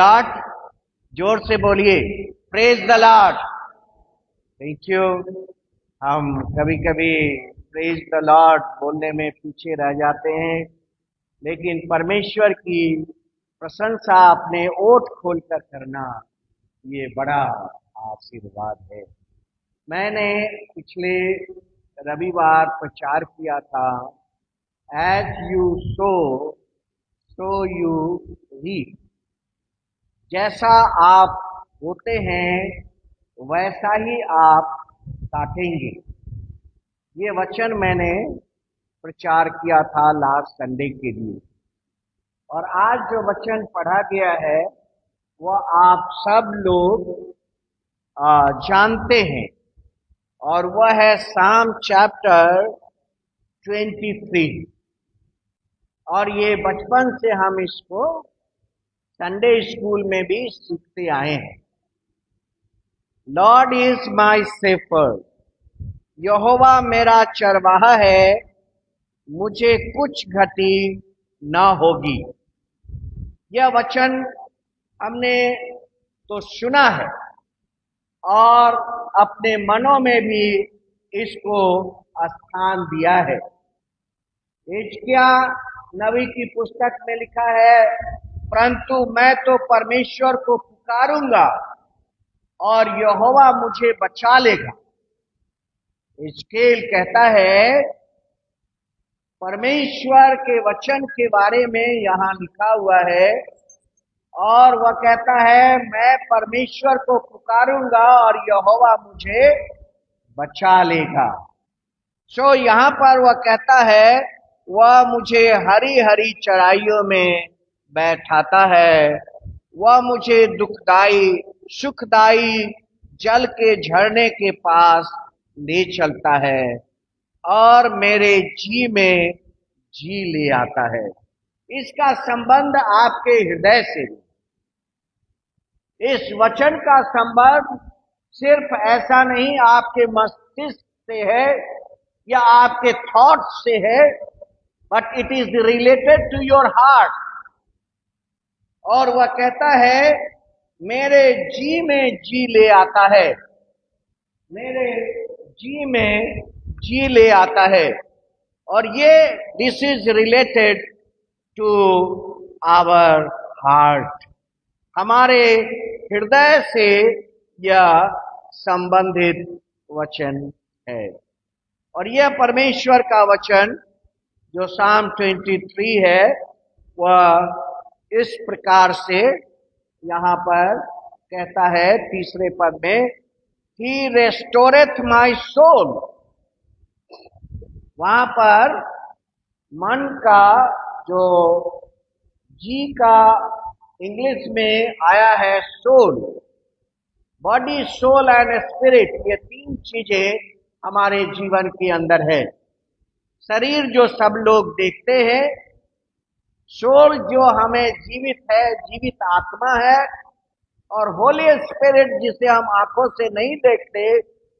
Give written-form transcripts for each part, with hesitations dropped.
Lord, जोर से बोलिए, praise the Lord. Thank you. हम कभी कभी प्रेज द लॉर्ड बोलने में पीछे रह जाते हैं, लेकिन परमेश्वर की प्रशंसा अपने ओठ खोलकर करना ये बड़ा आशीर्वाद है। मैंने पिछले रविवार प्रचार किया था, as you sow you reap. जैसा आप होते हैं वैसा ही आप काटेंगे। ये वचन मैंने प्रचार किया था लास्ट संडे के लिए, और आज जो वचन पढ़ा गया है वह आप सब लोग जानते हैं, और वह है साम चैप्टर 23। और ये बचपन से हम इसको संडे स्कूल में भी सीखते आए हैं। लॉर्ड इज माई शेफर्ड, यहोवा मेरा चरवाहा है, मुझे कुछ घटी न होगी। यह वचन हमने तो सुना है और अपने मनों में भी इसको स्थान दिया है। हिजकिया नबी की पुस्तक में लिखा है, परंतु मैं तो परमेश्वर को पुकारूंगा और यहोवा मुझे बचा लेगा। हिजकेल कहता है, परमेश्वर के वचन के बारे में यहां लिखा हुआ है, और वह कहता है मैं परमेश्वर को पुकारूंगा और यहोवा मुझे बचा लेगा। सो यहां पर वह कहता है वह मुझे हरी हरी चराइयों में बैठाता है, वह मुझे दुखदाई सुखदाई जल के झरने के पास ले चलता है और मेरे जी में जी ले आता है। इसका संबंध आपके हृदय से, इस वचन का संबंध सिर्फ ऐसा नहीं आपके मस्तिष्क से है या आपके थॉट्स से है, but it is related to your heart. और वह कहता है मेरे जी में जी ले आता है, मेरे जी में जी ले आता है। और ये this is related to our heart, हमारे हृदय से यह संबंधित वचन है। और यह परमेश्वर का वचन जो साम 23 है वह इस प्रकार से यहां पर कहता है, तीसरे पद में, ही रेस्टोरेथ माई सोल। वहां पर मन का जो जी का इंग्लिश में आया है soul, body soul and spirit, ये तीन चीजें हमारे जीवन के अंदर है। शरीर जो सब लोग देखते हैं, सोल जो हमें जीवित है, जीवित आत्मा है, और होली स्पिरिट जिसे हम आंखों से नहीं देखते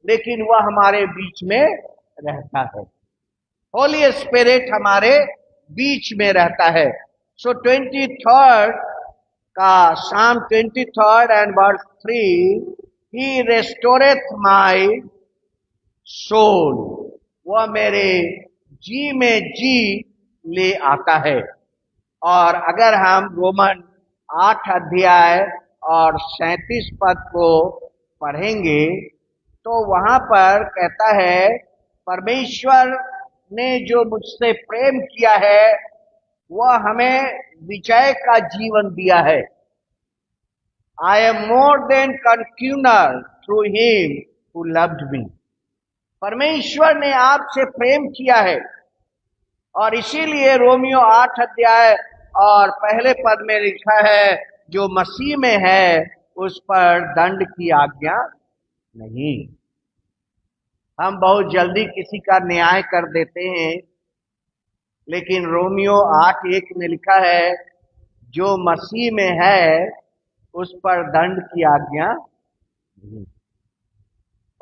लेकिन वह हमारे बीच में रहता है। होली स्पिरिट हमारे बीच में रहता है। सो 23 का psalm 23 and verse 3, he restoreth my soul, वह मेरे जी में जी ले आता है। और अगर हम रोमन 8 अध्याय और 37 पद को पढ़ेंगे तो वहां पर कहता है, परमेश्वर ने जो मुझसे प्रेम किया है वह हमें विजय का जीवन दिया है। I am more than conqueror through him who loved me. परमेश्वर ने आपसे प्रेम किया है, और इसीलिए रोमियो 8 अध्याय और पहले पद में लिखा है, जो मसीह में है उस पर दंड की आज्ञा नहीं। हम बहुत जल्दी किसी का न्याय कर देते हैं, लेकिन रोमियो 8:1 में लिखा है, जो मसीह में है उस पर दंड की आज्ञा नहीं।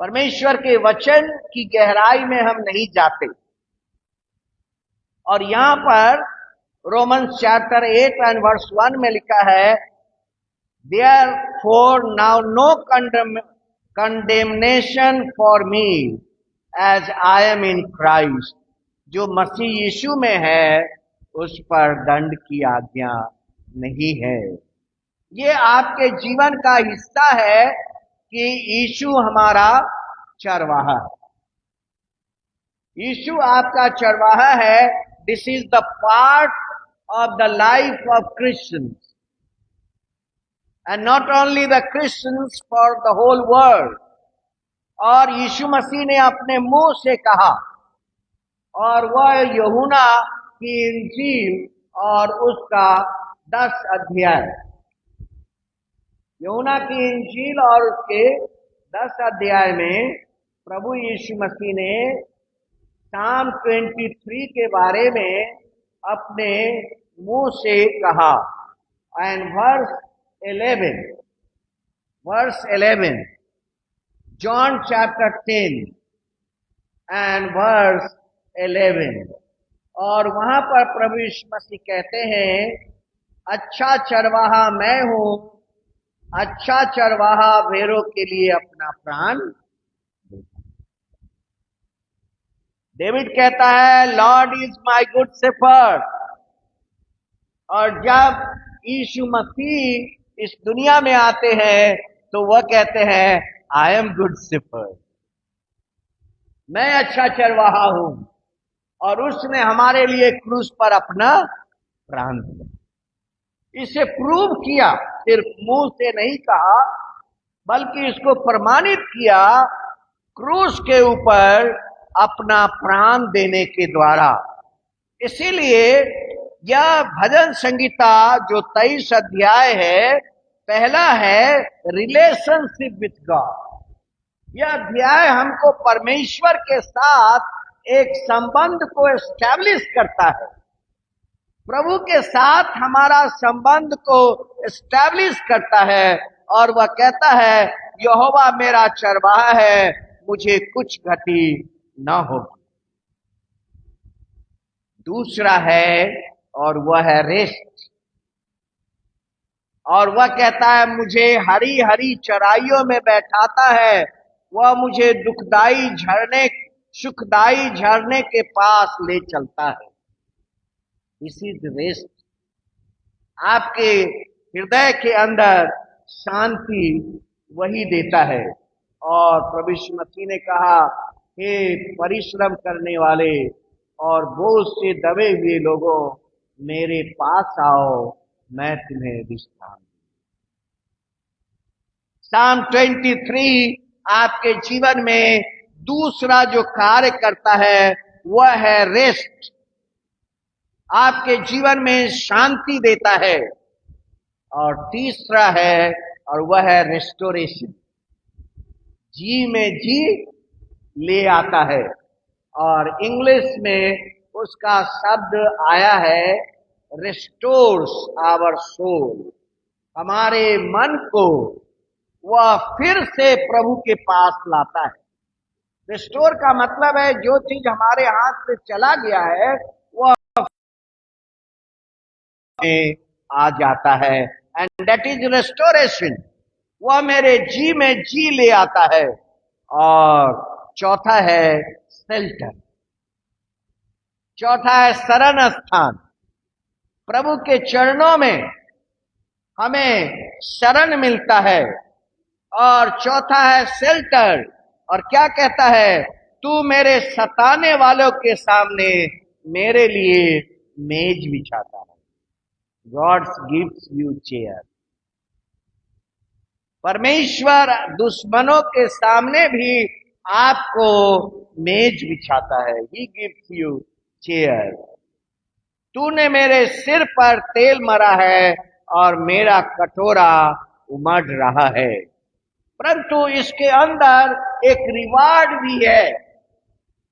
परमेश्वर के वचन की गहराई में हम नहीं जाते। और यहां पर रोमन्स चैप्टर 8 एंड वर्स 1 में लिखा है, Therefore now no condemnation for me as I am in Christ. जो मसीह यीशु में है उस पर दंड की आज्ञा नहीं है। ये आपके जीवन का हिस्सा है कि यीशु हमारा चरवाहा है। यीशु आपका चरवाहा है। This is the part of the life of Christians and not only the Christians for the whole world. और यीशु मसीह ने अपने मुंह से कहा, और वह यूहन्ना की इंजील और उसका 10 अध्याय, यूहन्ना की इंजील और उसके 10 अध्याय में प्रभु यीशु मसीह ने साम 23 के बारे में अपने मुंह से कहा। And verse 11 John chapter 10 and verse 11, और वहां पर प्रभु यीशु मसीह कहते हैं, अच्छा चरवाहा मैं हूं, अच्छा चरवाहा भेड़ों के लिए अपना प्राण। डेविड कहता है, Lord is my good shepherd. और जब यीशु मसीह इस दुनिया में आते हैं तो वह कहते हैं, आई एम गुड शेफर्ड, मैं अच्छा चरवाहा हूं। और उसने हमारे लिए क्रूस पर अपना प्राण दिया। इसे प्रूव किया, सिर्फ मुंह से नहीं कहा बल्कि इसको प्रमाणित किया क्रूस के ऊपर अपना प्राण देने के द्वारा। इसीलिए यह भजन संगीता जो 23 अध्याय है, पहला है रिलेशनशिप विथ गॉड। यह अध्याय हमको परमेश्वर के साथ एक संबंध को एस्टैब्लिश करता है। प्रभु के साथ हमारा संबंध को एस्टैब्लिश करता है और वह कहता है, यहोवा मेरा चरवाहा है, मुझे कुछ घटी न होगी। दूसरा है, और वह है रेस्ट। और वह कहता है, मुझे हरी हरी चराइयों में बैठाता है, वह मुझे सुखदाई झरने के पास ले चलता है। This is rest. आपके हृदय के अंदर शांति वही देता है। और प्रभु यीशु मसीह ने कहा, हे परिश्रम करने वाले और बोझ से दबे हुए लोगों, मेरे पास आओ, मैं तुम्हें विश्राम दूं। साम 23 आपके जीवन में दूसरा जो कार्य करता है वह है रेस्ट। आपके जीवन में शांति देता है। और तीसरा है, और वह है रेस्टोरेशन। जी में जी ले आता है। और इंग्लिश में उसका शब्द आया है रिस्टोर्स आवर सोल। हमारे मन को वह फिर से प्रभु के पास लाता है। रिस्टोर का मतलब है जो चीज हमारे हाथ से चला गया है वह आ जाता है, एंड दैट इज रेस्टोरेशन। वह मेरे जी में जी ले आता है। और चौथा है शेल्टर। चौथा है शरण स्थान। प्रभु के चरणों में हमें शरण मिलता है। और चौथा है शेल्टर। और क्या कहता है, तू मेरे सताने वालों के सामने मेरे लिए मेज बिछाता है। God gives you chair. परमेश्वर दुश्मनों के सामने भी आपको मेज बिछाता है। He gives you chair. तूने मेरे सिर पर तेल मरा है और मेरा कटोरा उमड़ रहा है। परंतु इसके अंदर एक रिवार्ड भी है।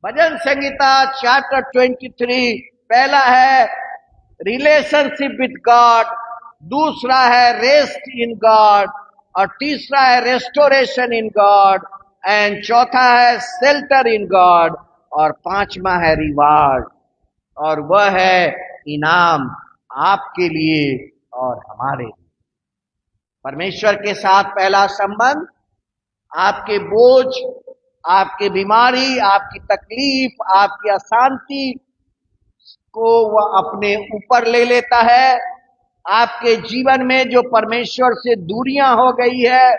भजन संगीता चैप्टर 23 पहला है रिलेशनशिप विद गॉड, दूसरा है रेस्ट इन गॉड, और तीसरा है रेस्टोरेशन इन गॉड, एंड चौथा है शेल्टर इन गॉड, और पांचवा है रिवार्ड। और वह है इनाम आपके लिए और हमारे लिए। परमेश्वर के साथ पहला संबंध, आपके बोझ, आपकी बीमारी, आपकी तकलीफ, आपकी अशांति को वह अपने ऊपर ले लेता है। आपके जीवन में जो परमेश्वर से दूरियां हो गई है,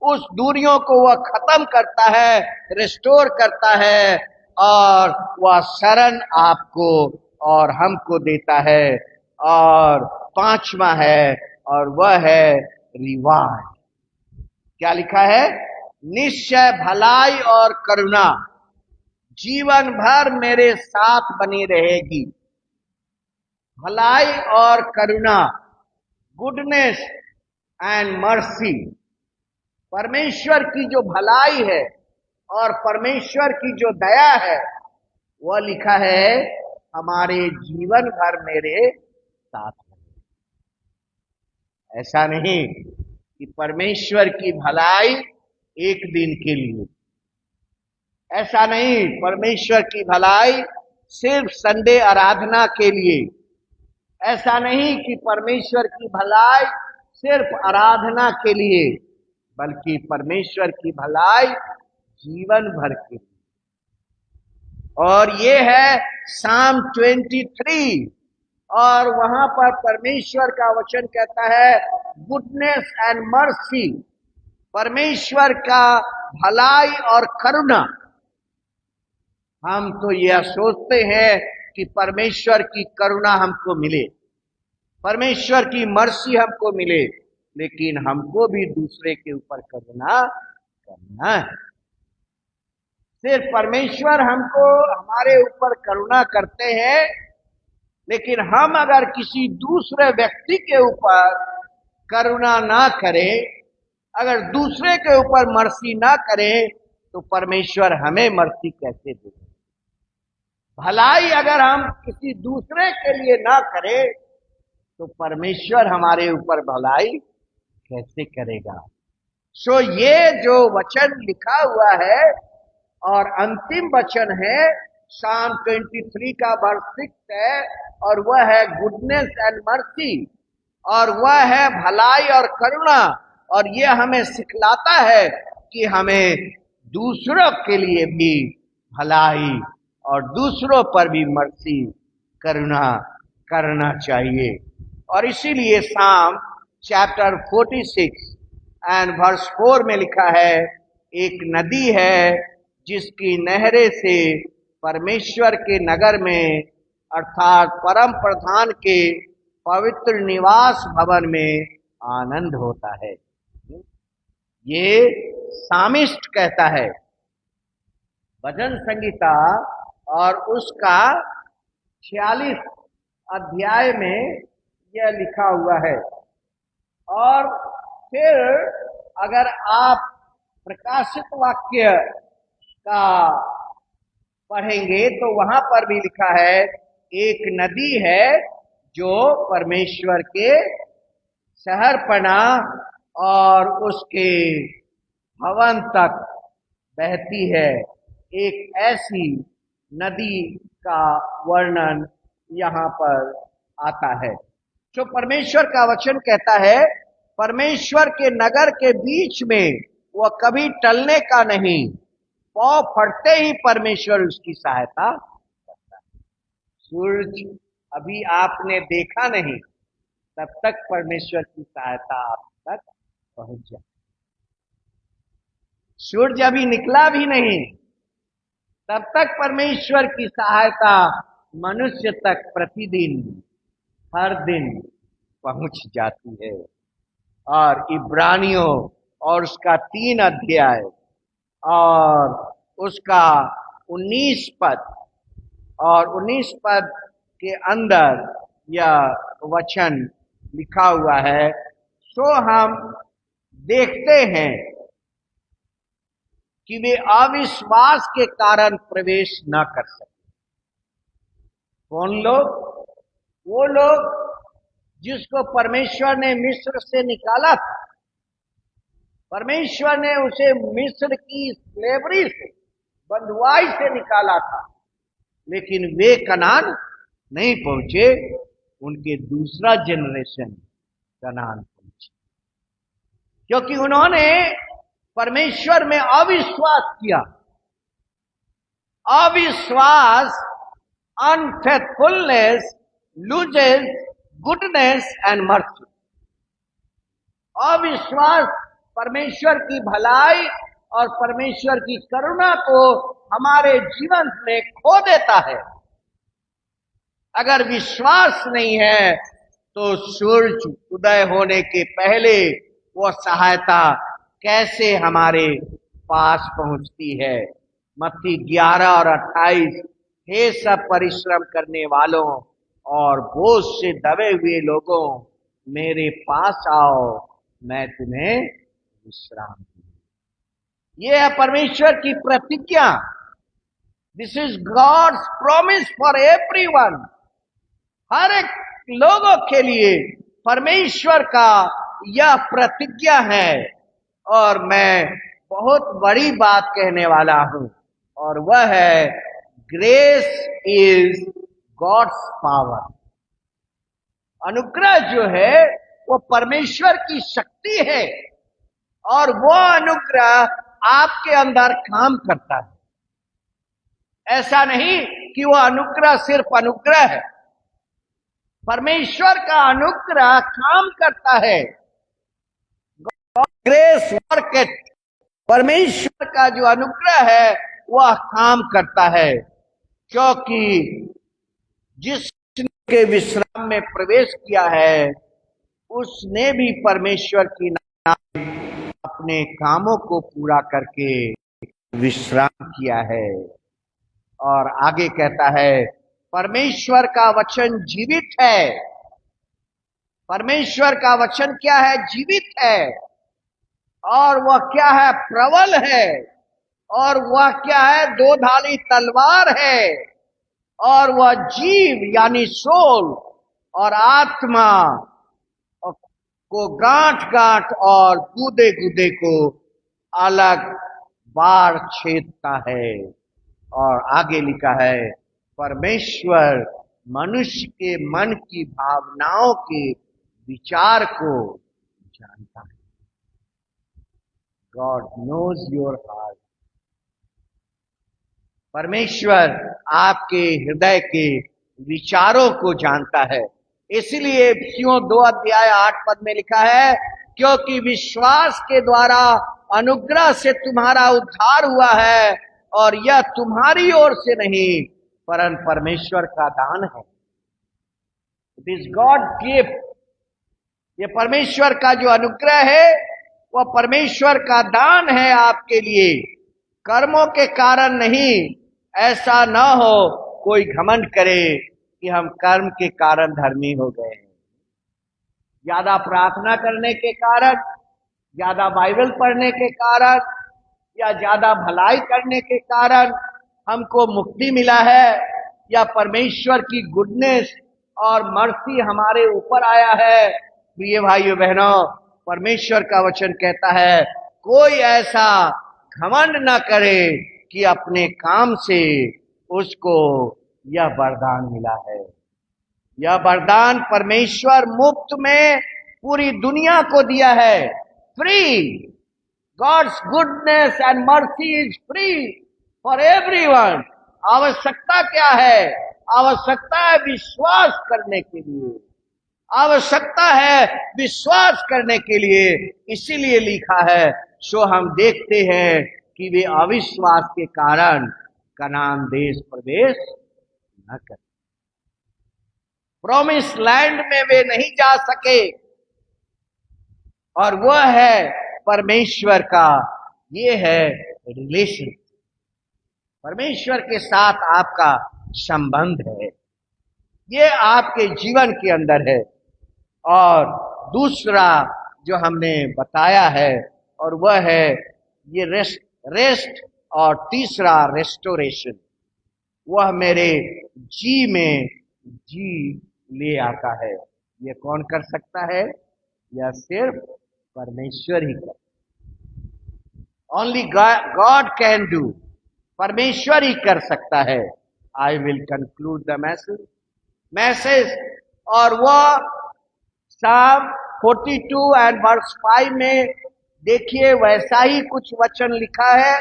उस दूरियों को वह खत्म करता है, रिस्टोर करता है, और वह शरण आपको और हमको देता है। और पांचवा है, और वह है रिवार्ड। क्या लिखा है? निश्चय भलाई और करुणा जीवन भर मेरे साथ बनी रहेगी। भलाई और करुणा, गुडनेस एंड मर्सी, परमेश्वर की जो भलाई है और परमेश्वर की जो दया है, वह लिखा है हमारे जीवन भर मेरे साथ। ऐसा नहीं कि परमेश्वर की भलाई एक दिन के लिए, ऐसा नहीं परमेश्वर की भलाई सिर्फ संडे आराधना के लिए, ऐसा नहीं कि परमेश्वर की भलाई सिर्फ आराधना के लिए, बल्कि परमेश्वर की भलाई जीवन भर के लिए। और ये है साम 23, और वहां पर परमेश्वर का वचन कहता है गुडनेस एंड मर्सी, परमेश्वर का भलाई और करुणा। हम तो यह सोचते हैं कि परमेश्वर की करुणा हमको मिले, परमेश्वर की मर्सी हमको मिले, लेकिन हमको भी दूसरे के ऊपर करुणा करना है। सिर्फ परमेश्वर हमको हमारे ऊपर करुणा करते हैं, लेकिन हम अगर किसी दूसरे व्यक्ति के ऊपर करुणा ना करें, अगर दूसरे के ऊपर मर्सी ना करें, तो परमेश्वर हमें मर्सी कैसे दे? भलाई अगर हम किसी दूसरे के लिए ना करें, तो परमेश्वर हमारे ऊपर भलाई कैसे करेगा? सो ये जो वचन लिखा हुआ है और अंतिम वचन है, साम 23 का वर्ष 6 है, और वह है गुडनेस एंड मर्सी, और वह है भलाई और करुणा। और यह हमें सिखलाता है कि हमें दूसरों के लिए भी भलाई और दूसरों पर भी मर्सी, करुणा करना चाहिए। और इसीलिए साम चैप्टर 46 एंड वर्स 4 में लिखा है, एक नदी है जिसकी नहरें से परमेश्वर के नगर में, अर्थात परम प्रधान के पवित्र निवास भवन में आनंद होता है। ये सामिस्ट कहता है, भजन संगीता और उसका 46 अध्याय में यह लिखा हुआ है। और फिर अगर आप प्रकाशित वाक्य का पढ़ेंगे तो वहां पर भी लिखा है, एक नदी है जो परमेश्वर के शहरपना और उसके भवन तक बहती है। एक ऐसी नदी का वर्णन यहाँ पर आता है। जो परमेश्वर का वचन कहता है, परमेश्वर के नगर के बीच में वह कभी टलने का नहीं, पांव फटते ही परमेश्वर उसकी सहायता करता है। सूरज अभी आपने देखा नहीं, तब तक परमेश्वर की सहायता आप तक पहुंच जाए। सूरज अभी निकला भी नहीं, तब तक परमेश्वर की सहायता मनुष्य तक प्रतिदिन, हर दिन पहुंच जाती है। और इब्रानियों और उसका 3 अध्याय और उसका 19 पद, और 19 पद के अंदर यह वचन लिखा हुआ है, सो हम देखते हैं कि वे अविश्वास के कारण प्रवेश न कर सके। कौन लोग? वो लोग जिसको परमेश्वर ने मिस्र से निकाला था। परमेश्वर ने उसे मिस्र की स्लेवरी से, बंधुआई से निकाला था, लेकिन वे कनान नहीं पहुंचे, उनके दूसरा जनरेशन कनान पहुंचे। क्योंकि उन्होंने परमेश्वर में अविश्वास किया। अविश्वास, unfaithfulness loses goodness and mercy. अविश्वास परमेश्वर की भलाई और परमेश्वर की करुणा को हमारे जीवन में खो देता है। अगर विश्वास नहीं है तो सूरज उदय होने के पहले वो सहायता कैसे हमारे पास पहुंचती है। मत्ती 11 और 28, हे सब परिश्रम करने वालों और बोझ से दबे हुए लोगों, मेरे पास आओ, मैं तुम्हें विश्राम दूंगा। यह है परमेश्वर की प्रतिज्ञा। This is God's promise for everyone. हर एक लोगों के लिए परमेश्वर का यह प्रतिज्ञा है। और मैं बहुत बड़ी बात कहने वाला हूं, और वह है ग्रेस इज गॉड्स पावर। अनुग्रह जो है वो परमेश्वर की शक्ति है, और वो अनुग्रह आपके अंदर काम करता है। ऐसा नहीं कि वो अनुग्रह सिर्फ अनुग्रह है। परमेश्वर का अनुग्रह काम करता है। Grace work. परमेश्वर का जो अनुग्रह है वह काम करता है, क्योंकि जिसने विश्राम में प्रवेश किया है उसने भी परमेश्वर की नाम अपने कामों को पूरा करके विश्राम किया है। और आगे कहता है परमेश्वर का वचन जीवित है। परमेश्वर का वचन क्या है? जीवित है। और वह क्या है? प्रबल है। और वह क्या है? दो धारी तलवार है। और वह जीव यानी सोल और आत्मा को गांठ गांठ और गुदे गुदे को अलग बार छेदता है। और आगे लिखा है परमेश्वर मनुष्य के मन की भावनाओं के विचार को जानता है। God knows your heart. परमेश्वर आपके हृदय के विचारों को जानता है। इसलिए इफिसियों 2:8 में लिखा है, क्योंकि विश्वास के द्वारा अनुग्रह से तुम्हारा उद्धार हुआ है, और यह तुम्हारी ओर से नहीं परन परमेश्वर का दान है। It is God gift. ये परमेश्वर का जो अनुग्रह है वह परमेश्वर का दान है आपके लिए, कर्मों के कारण नहीं। ऐसा न हो कोई घमंड करे कि हम कर्म के कारण धर्मी हो गए हैं। ज्यादा प्रार्थना करने के कारण, ज्यादा बाइबल पढ़ने के कारण, या ज्यादा भलाई करने के कारण हमको मुक्ति मिला है, या परमेश्वर की गुडनेस और मर्सी हमारे ऊपर आया है। प्रिय भाइयों बहनों, परमेश्वर का वचन कहता है कोई ऐसा घमंड न करे कि अपने काम से उसको यह वरदान मिला है। यह वरदान परमेश्वर मुफ्त में पूरी दुनिया को दिया है। Free. God's goodness and mercy is free for everyone. आवश्यकता क्या है? आवश्यकता है विश्वास करने के लिए। आवश्यकता है विश्वास करने के लिए। इसीलिए लिखा है, सो हम देखते हैं कि वे अविश्वास के कारण कनान देश प्रवेश न कर, प्रॉमिस लैंड में वे नहीं जा सके। और वह है परमेश्वर का, ये है रिलेशन। परमेश्वर के साथ आपका संबंध है, ये आपके जीवन के अंदर है। और दूसरा जो हमने बताया है, और वह है ये रेस्ट। और तीसरा रेस्टोरेशन, वह मेरे जी में जी ले आता है। ये कौन कर सकता है? यह सिर्फ परमेश्वर ही कर। Only God can do. परमेश्वर ही कर सकता है। I will conclude the message. और वह Psalm 42 and verse 5 में देखिए वैसा ही कुछ वचन लिखा है,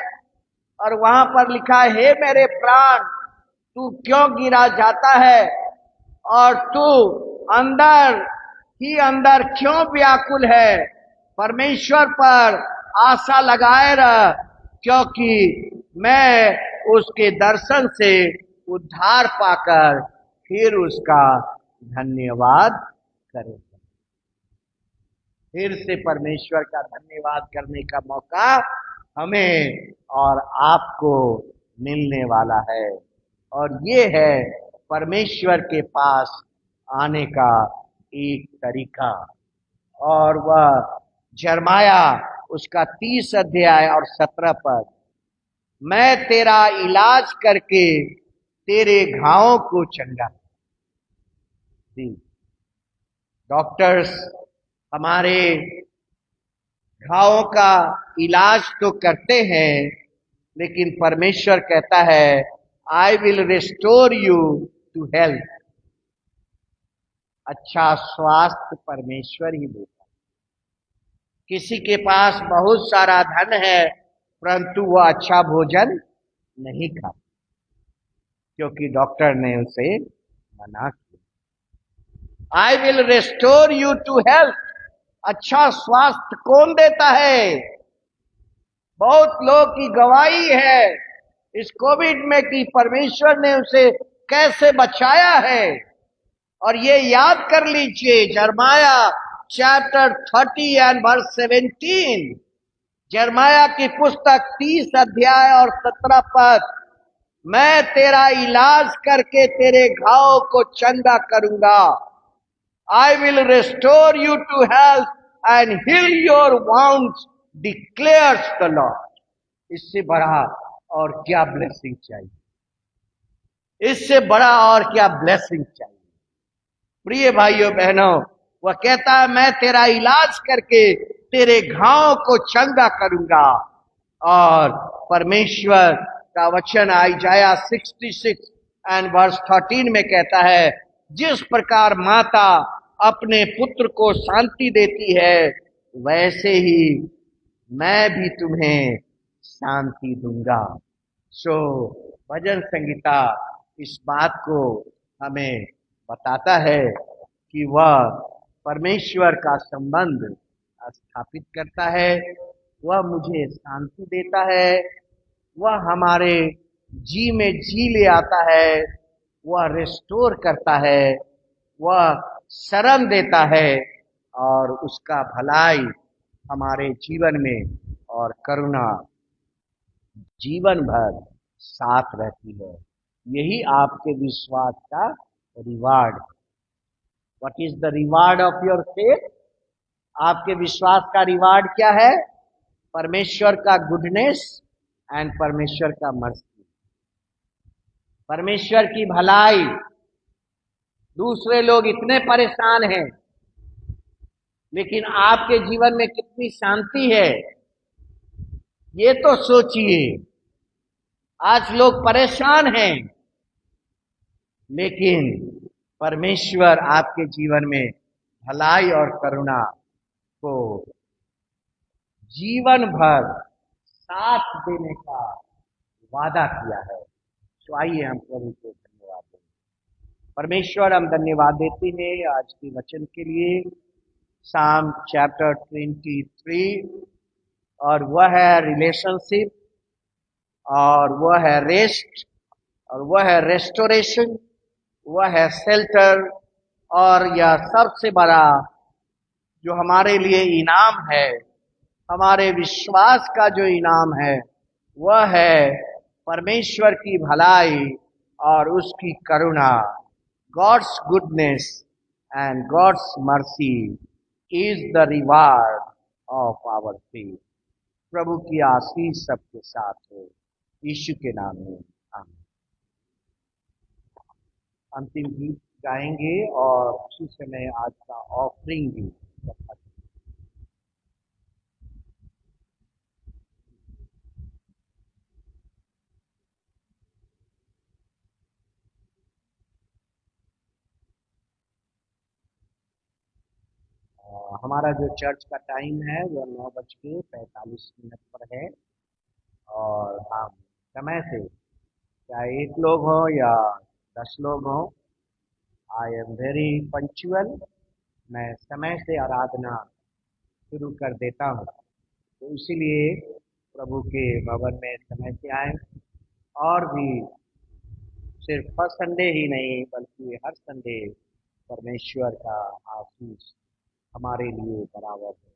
और वहां पर लिखा है, हे मेरे प्राण, तू क्यों गिरा जाता है, और तू अंदर ही अंदर क्यों व्याकुल है। परमेश्वर पर आशा लगाए रह, क्योंकि मैं उसके दर्शन से उद्धार पाकर फिर उसका धन्यवाद करूंगा। फिर से परमेश्वर का धन्यवाद करने का मौका हमें और आपको मिलने वाला है, और ये है परमेश्वर के पास आने का एक तरीका। और वह जरमाया उसका 30 अध्याय और 17 पद, मैं तेरा इलाज करके तेरे घावों को चंगा। डॉक्टर्स हमारे घावों का इलाज तो करते हैं, लेकिन परमेश्वर कहता है, I will restore you to health. अच्छा स्वास्थ्य परमेश्वर ही देता है। किसी के पास बहुत सारा धन है, परंतु वह अच्छा भोजन नहीं खाता, क्योंकि डॉक्टर ने उसे मना किया। I will restore you to health. अच्छा स्वास्थ्य कौन देता है? बहुत लोग की गवाही है इस कोविड में कि परमेश्वर ने उसे कैसे बचाया है। और ये याद कर लीजिए, जरमाया चैप्टर 30 एंड वर्स 17, जरमाया की पुस्तक 30 अध्याय और 17 पद, मैं तेरा इलाज करके तेरे घाव को चंगा करूंगा। I will restore you to health and heal your wounds, declares the Lord. इससे बड़ा और क्या ब्लेसिंग चाहिए? इससे बड़ा और क्या ब्लेसिंग चाहिए? प्रिय भाइयों बहनों, वह कहता है, मैं तेरा इलाज करके तेरे घाव को चंगा करूंगा। और परमेश्वर का वचन आइजाया 66 एंड वर्स 13 में कहता है, जिस प्रकार माता अपने पुत्र को शांति देती है, वैसे ही मैं भी तुम्हें शांति दूंगा। सो भजन संगीता इस बात को हमें बताता है कि वह परमेश्वर का संबंध स्थापित करता है, वह मुझे शांति देता है, वह हमारे जी में जी ले आता है, वह रिस्टोर करता है, वह शरण देता है, और उसका भलाई हमारे जीवन में और करुणा जीवन भर साथ रहती है। यही आपके विश्वास का reward. What is the reward of your faith? आपके विश्वास का रिवार्ड क्या है? परमेश्वर का गुडनेस एंड परमेश्वर का मर्सी, परमेश्वर की भलाई। दूसरे लोग इतने परेशान हैं, लेकिन आपके जीवन में कितनी शांति है, ये तो सोचिए। आज लोग परेशान हैं, लेकिन परमेश्वर आपके जीवन में भलाई और करुणा को जीवन भर साथ देने का वादा किया है। तो आइए हम प्रभु को धन्यवाद दें। परमेश्वर, हम धन्यवाद देते हैं आज के वचन के लिए। साम चैप्टर 23, और वह है रिलेशनशिप, और वह है रेस्ट, और वह है रेस्टोरेशन, वह है शेल्टर, और यह सबसे बड़ा जो हमारे लिए इनाम है, हमारे विश्वास का जो इनाम है, वह है परमेश्वर की भलाई और उसकी करुणा। God's goodness and God's mercy is the reward of our faith. प्रभु की आशीष सबके साथ हो, यीशु के नाम में आमीन। अंतिम गीत गाएंगे और उसी समय आज का ऑफरिंग भी रखा। हमारा जो चर्च का टाइम है वो 9:45 पर है। और हम समय से, चाहे 1 लोग हो या 10 लोग हो, आई एम वेरी पंक्चुअल। मैं समय से आराधना शुरू कर देता हूँ। तो इसीलिए प्रभु के भवन में समय से आए। और भी सिर्फ फर्स्ट संडे ही नहीं बल्कि हर संडे परमेश्वर का आशीष हमारे लिए बराबर है।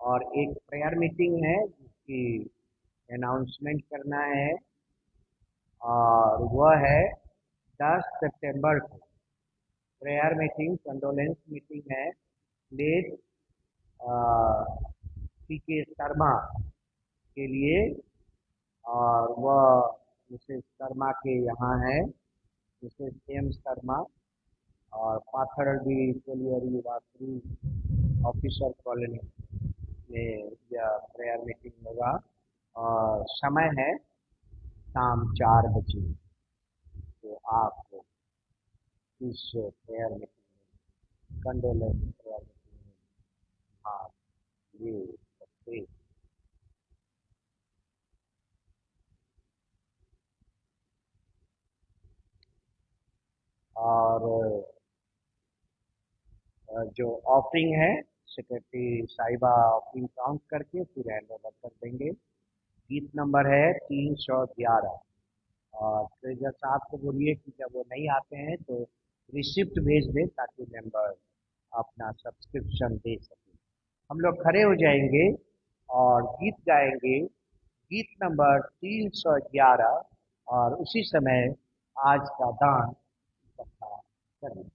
और एक प्रेयर मीटिंग है जिसकी अनाउंसमेंट करना है, और वह है 10 सितंबर को। प्रेयर मीटिंग, कंडोलेंस मीटिंग है लेट पीके शर्मा के लिए। और वह मिसेस शर्मा के यहाँ है, मिसेस एम शर्मा। और Pathardih colliery washery officer colony में यह प्रेयर मीटिंग होगा। और समय है शाम 4 बजे। तो आप इस प्रेयर मीटिंग में, कंडोलेंस प्रेयर मीटिंग में भाग ले सकते हैं। और जो ऑफरिंग है, सेक्रेटरी साहिबा ऑफरिंग काउंट करके फिर हैंड ओवर कर देंगे। गीत नंबर है 311। और ट्रेजर साहब को बोलिए कि जब वो नहीं आते हैं तो रिसिप्ट भेज दें ताकि मेंबर अपना सब्सक्रिप्शन दे सके। हम लोग खड़े हो जाएंगे और गीत गाएंगे, गीत नंबर 311। और उसी समय आज का दान इकट्ठा करें।